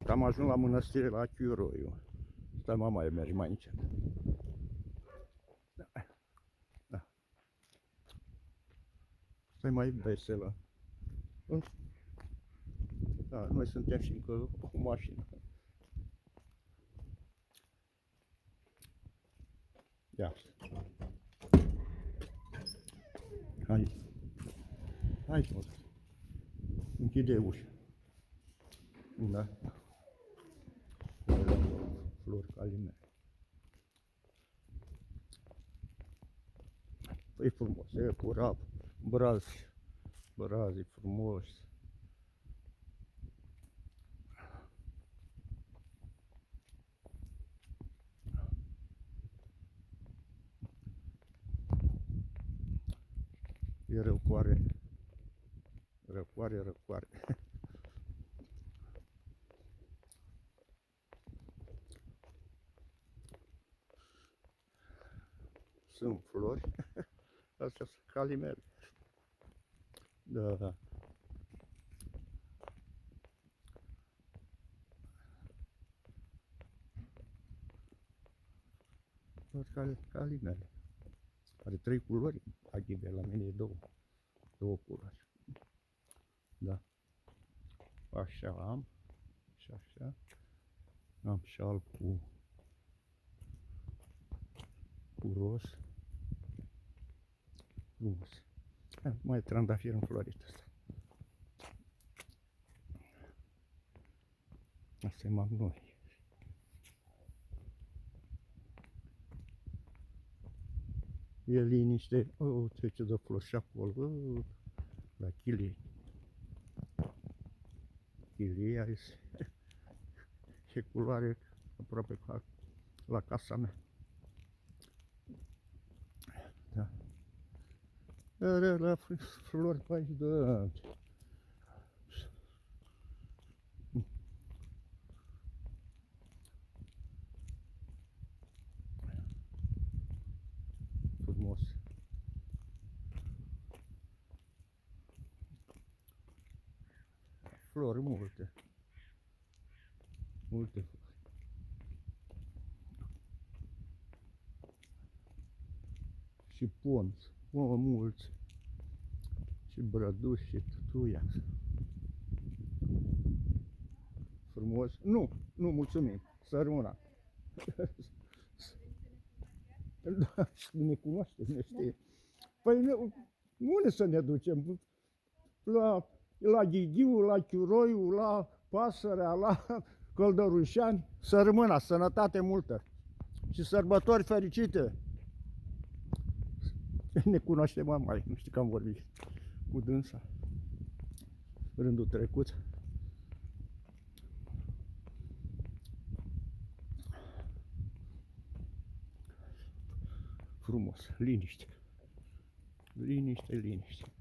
că am ajuns la mănăstire la Chiuroiu. Stai, mama, mergi mai încet. Da. Stai mai veselă. Da, noi suntem și încă o mașină. Ia. Hai. Hai, mă. Închide ușa. Da. Flori calimere. E frumos, e curat, brazi frumos. E răcoare, răcoare. Sunt flori, astea sunt calimere. Da. Calimere. Are 3 culori, aghive, la mine e 2 culori. Da. Așa am, și așa. Am și alb cu roz. Frumos. Mai trandafir înflorit ăsta. Asta e magnolie. E liniște. Trece de flori și acolo. La chilie. Chilia e culoare aproape ca la casa mea. Da. La flori pe aici, da. Frumos. Flori multe. Multe flori. Și ponți, mulți. Și brăduși și tutuia. Frumos. Nu, mulțumim. Să rămână. Da, ne cunoaște, ne știe. Păi unde să ne ducem? La Ghighiu, la Chiuroiu, la Pasărea, la Căldărușani. Să rămână, sănătate multă și sărbători fericite. Ne cunoaște mama, nu știu că am vorbit cu dânsa rândul trecut. Frumos, liniște. Liniște.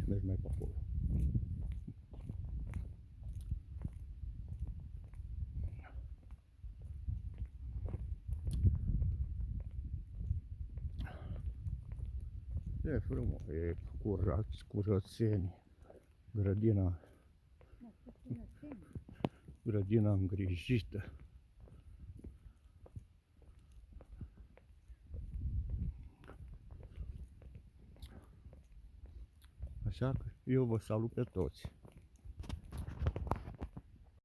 Mergi mai pe acolo. E frumos, e curățenie. Grădina îngrijită. Așa că eu vă salut pe toți.